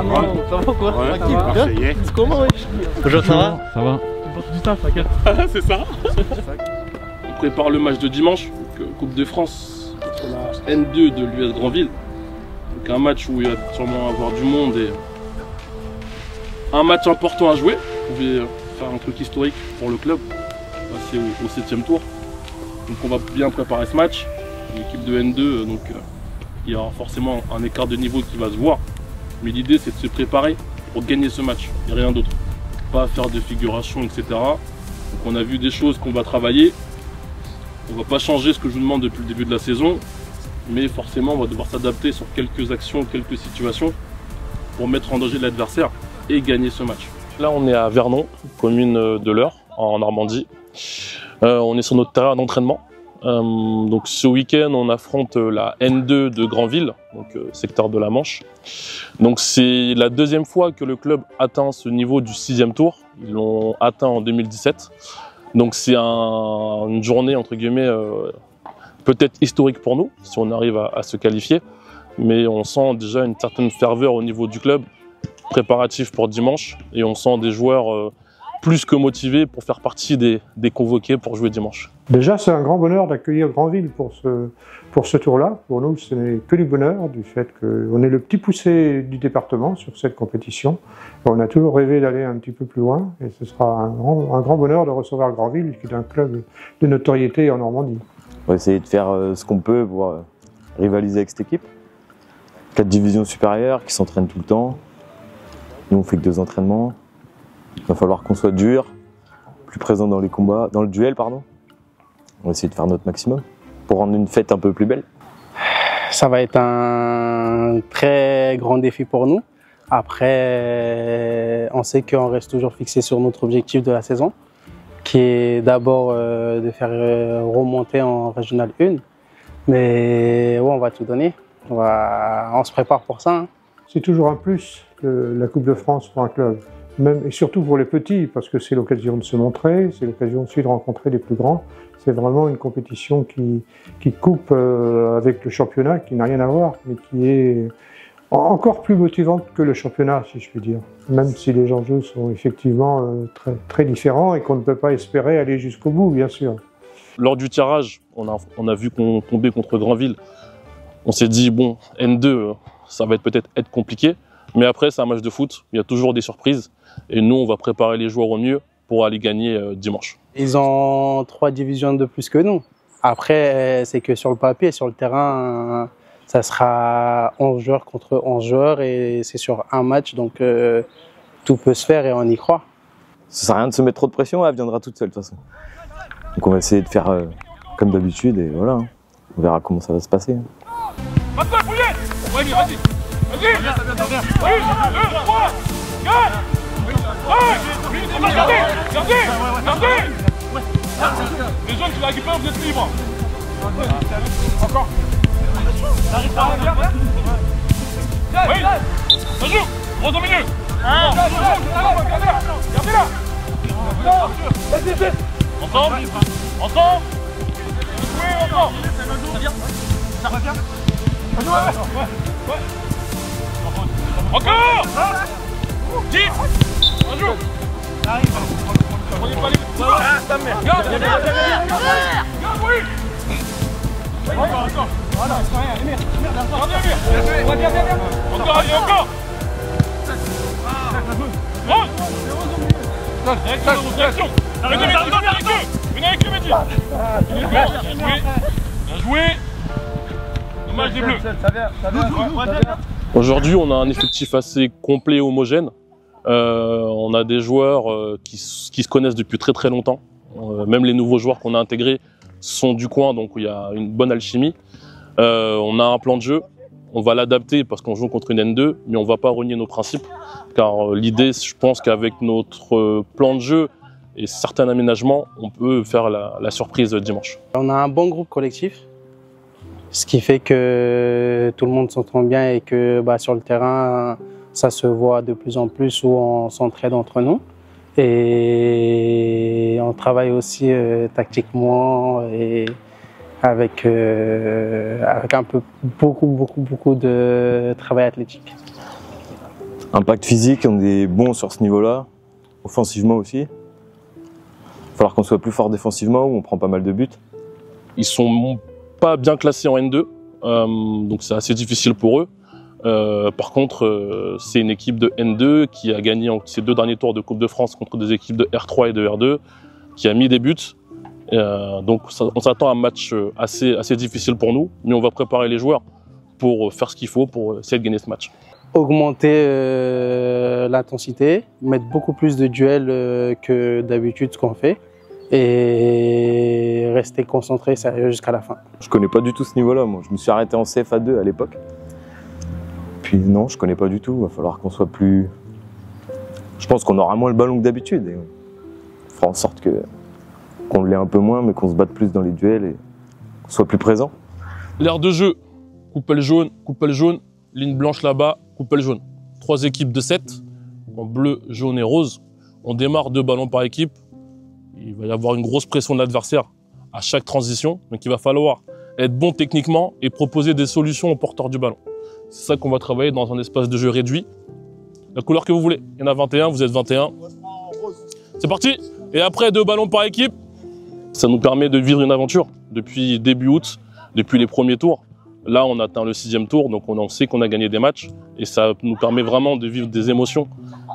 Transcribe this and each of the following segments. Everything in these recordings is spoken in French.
Ça va quoi? Ouais, Tranquille, Marseillais. c'est comment wesh? Bonjour, ça va? Ça va. Tu portes du taf, t'inquiète. C'est ça. On prépare le match de dimanche, donc, Coupe de France, contre la N2 de l'US Grandville. Donc un match où il va sûrement avoir du monde et un match important à jouer. Vous pouvez faire un truc historique pour le club, passer au 7e tour. Donc on va bien préparer ce match. L'équipe de N2, donc il y aura forcément un écart de niveau qui va se voir. Mais l'idée c'est de se préparer pour gagner ce match, et rien d'autre. Pas faire de figuration, etc. Donc on a vu des choses qu'on va travailler. On va pas changer ce que je vous demande depuis le début de la saison, mais forcément on va devoir s'adapter sur quelques actions, quelques situations pour mettre en danger l'adversaire et gagner ce match. Là on est à Vernon, commune de l'Eure, en Normandie. On est sur notre terrain d'entraînement. Donc ce week-end on affronte la N2 de Grandville, donc secteur de la Manche. Donc c'est la deuxième fois que le club atteint ce niveau du 6e tour. Ils l'ont atteint en 2017. Donc c'est une journée entre guillemets peut-être historique pour nous si on arrive à se qualifier. Mais on sent déjà une certaine ferveur au niveau du club, préparatif pour dimanche, et on sent des joueurs plus que motivés pour faire partie des convoqués pour jouer dimanche. Déjà, c'est un grand bonheur d'accueillir Grandville pour ce tour-là. Pour nous, ce n'est que du bonheur du fait qu'on est le petit poussé du département sur cette compétition. On a toujours rêvé d'aller un petit peu plus loin et ce sera un grand bonheur de recevoir Grandville, qui est un club de notoriété en Normandie. On va essayer de faire ce qu'on peut pour rivaliser avec cette équipe. 4 divisions supérieures qui s'entraînent tout le temps. Nous, on fait que 2 entraînements. Il va falloir qu'on soit dur, plus présent dans les combats, dans le duel, pardon. On va essayer de faire notre maximum pour rendre une fête un peu plus belle. Ça va être un très grand défi pour nous. Après, on sait qu'on reste toujours fixé sur notre objectif de la saison, qui est d'abord de faire remonter en Régional 1. Mais ouais, on va tout donner. On se prépare pour ça. Hein. C'est toujours un plus, la Coupe de France pour un club. Même, et surtout pour les petits, parce que c'est l'occasion de se montrer, c'est l'occasion aussi de rencontrer les plus grands. C'est vraiment une compétition qui coupe avec le championnat, qui n'a rien à voir, mais qui est encore plus motivante que le championnat, si je puis dire. Même si les enjeux sont effectivement très différents et qu'on ne peut pas espérer aller jusqu'au bout, bien sûr. Lors du tirage, on a vu qu'on tombait contre Grandville. On s'est dit, bon, N2, ça va peut-être être compliqué. Mais après, c'est un match de foot, il y a toujours des surprises. Et nous, on va préparer les joueurs au mieux pour aller gagner dimanche. Ils ont 3 divisions de plus que nous. Après, c'est que sur le papier, sur le terrain, ça sera 11 joueurs contre 11 joueurs et c'est sur un match, donc tout peut se faire et on y croit. Ça sert à rien de se mettre trop de pression, elle viendra toute seule de toute façon. Donc on va essayer de faire comme d'habitude et voilà, hein. On verra comment ça va se passer. Vas-y, vas-y. Vas-y, oui, 2, 3, 4. Gardez. Les jeunes qui la récupèrent, vous êtes libres. Encore. Oui, ça joue. 3 au milieu. Gardez-la. Ensemble. Oui, encore. Ça revient. Encore. 10. Un jour. Prenez pas les... ta mère. Garde, oui. Encore. Voilà, Emir. Encore, allez, encore. Direction. Une avec le métier. Bien joué. Dommage des bleus. Aujourd'hui, on a un effectif assez complet et homogène. On a des joueurs qui se connaissent depuis très longtemps. Même les nouveaux joueurs qu'on a intégrés sont du coin, donc il y a une bonne alchimie. On a un plan de jeu, on va l'adapter parce qu'on joue contre une N2, mais on ne va pas renier nos principes. Car l'idée, je pense qu'avec notre plan de jeu et certains aménagements, on peut faire la surprise dimanche. On a un bon groupe collectif, ce qui fait que tout le monde s'entend bien et que sur le terrain, ça se voit de plus en plus où on s'entraide entre nous. Et on travaille aussi tactiquement et avec beaucoup de travail athlétique. Impact physique, on est bon sur ce niveau-là. Offensivement aussi. Il va falloir qu'on soit plus fort défensivement où on prend pas mal de buts. Ils sont pas bien classés en N2, donc c'est assez difficile pour eux. Par contre, c'est une équipe de N2 qui a gagné ses 2 derniers tours de Coupe de France contre des équipes de R3 et de R2, qui a mis des buts. Donc on s'attend à un match assez difficile pour nous, mais on va préparer les joueurs pour faire ce qu'il faut pour essayer de gagner ce match. Augmenter l'intensité, mettre beaucoup plus de duels que d'habitude ce qu'on fait et rester concentré, sérieux jusqu'à la fin. Je connais pas du tout ce niveau-là, moi. Je me suis arrêté en CFA2 à l'époque. Puis non, je connais pas du tout. Il va falloir qu'on soit plus... Je pense qu'on aura moins le ballon que d'habitude. Et on fera en sorte qu'on l'ait un peu moins, mais qu'on se batte plus dans les duels et qu'on soit plus présent. L'aire de jeu, coupelle jaune, ligne blanche là-bas, coupelle jaune. 3 équipes de 7, en bleu, jaune et rose. On démarre 2 ballons par équipe. Il va y avoir une grosse pression de l'adversaire à chaque transition. Donc il va falloir être bon techniquement et proposer des solutions aux porteurs du ballon. C'est ça qu'on va travailler dans un espace de jeu réduit. La couleur que vous voulez. Il y en a 21, vous êtes 21. C'est parti. Et après 2 ballons par équipe. Ça nous permet de vivre une aventure depuis début août, depuis les premiers tours. Là, on atteint le 6e tour, donc on sait qu'on a gagné des matchs. Et ça nous permet vraiment de vivre des émotions.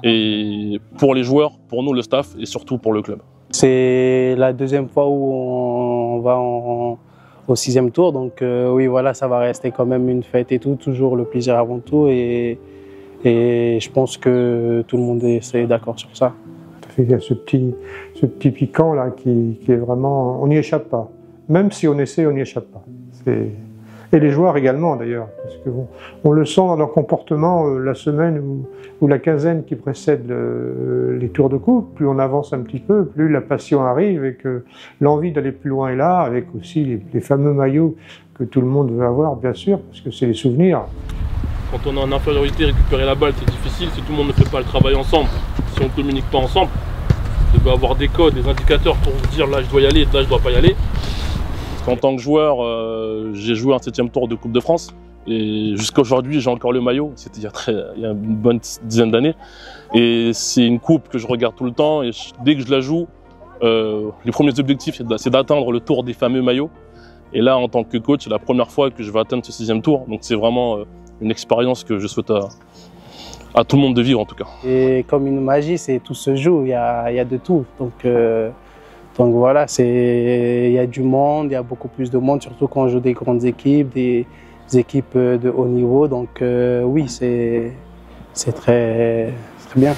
Et pour les joueurs, pour nous, le staff, et surtout pour le club. C'est la 2e fois où on va au 6e tour, donc oui, voilà, ça va rester quand même une fête et tout, toujours le plaisir avant tout. Et je pense que tout le monde est d'accord sur ça. Il y a ce petit piquant là qui est vraiment... On n'y échappe pas. Même si on essaie, on n'y échappe pas. Et les joueurs également d'ailleurs, parce que on le sent dans leur comportement la semaine ou la quinzaine qui précède les tours de coupe. Plus on avance un petit peu, plus la passion arrive et que l'envie d'aller plus loin est là, avec aussi les fameux maillots que tout le monde veut avoir, bien sûr, parce que c'est les souvenirs. Quand on est en infériorité, récupérer la balle, c'est difficile si tout le monde ne fait pas le travail ensemble. Si on ne communique pas ensemble, il doit avoir des codes, des indicateurs pour vous dire là je dois y aller, là je dois pas y aller. En tant que joueur, j'ai joué un 7e tour de Coupe de France et jusqu'à aujourd'hui j'ai encore le maillot, c'était il y a une bonne dizaine d'années et c'est une coupe que je regarde tout le temps et dès que je la joue, les premiers objectifs c'est d'atteindre le tour des fameux maillots et là en tant que coach c'est la première fois que je vais atteindre ce 6e tour, donc c'est vraiment une expérience que je souhaite à tout le monde de vivre en tout cas. Et comme une magie, tout se joue, il y a de tout. Donc voilà, il y a du monde, il y a beaucoup plus de monde, surtout quand on joue des grandes équipes, des équipes de haut niveau. Donc oui, c'est très bien.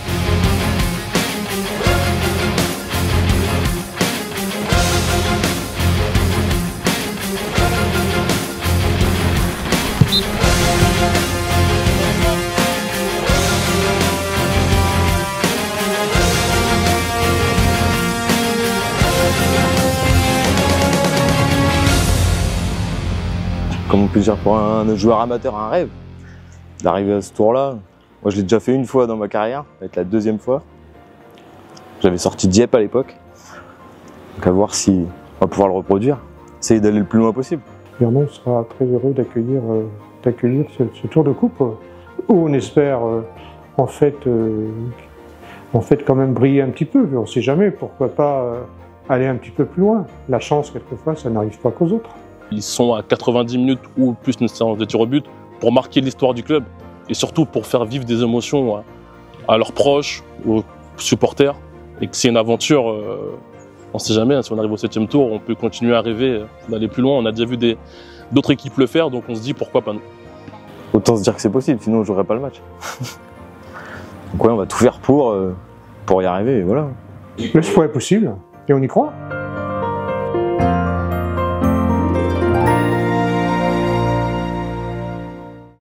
Comme on peut dire pour un joueur amateur, un rêve d'arriver à ce tour-là. Moi, je l'ai déjà fait une fois dans ma carrière, ça va être la 2e fois. J'avais sorti Dieppe à l'époque. Donc à voir si on va pouvoir le reproduire. Essayer d'aller le plus loin possible. Vernon sera très heureux d'accueillir ce tour de coupe où on espère en fait quand même briller un petit peu. On ne sait jamais, pourquoi pas aller un petit peu plus loin. La chance, quelquefois, ça n'arrive pas qu'aux autres. Ils sont à 90 minutes ou plus une séance de tir au but pour marquer l'histoire du club et surtout pour faire vivre des émotions à leurs proches, aux supporters et que c'est une aventure, on ne sait jamais, si on arrive au 7e tour, on peut continuer à rêver d'aller plus loin. On a déjà vu d'autres équipes le faire, donc on se dit pourquoi pas nous. Autant se dire que c'est possible, sinon on ne jouerait pas le match. Donc ouais, on va tout faire pour y arriver et voilà. L'espoir est possible et on y croit.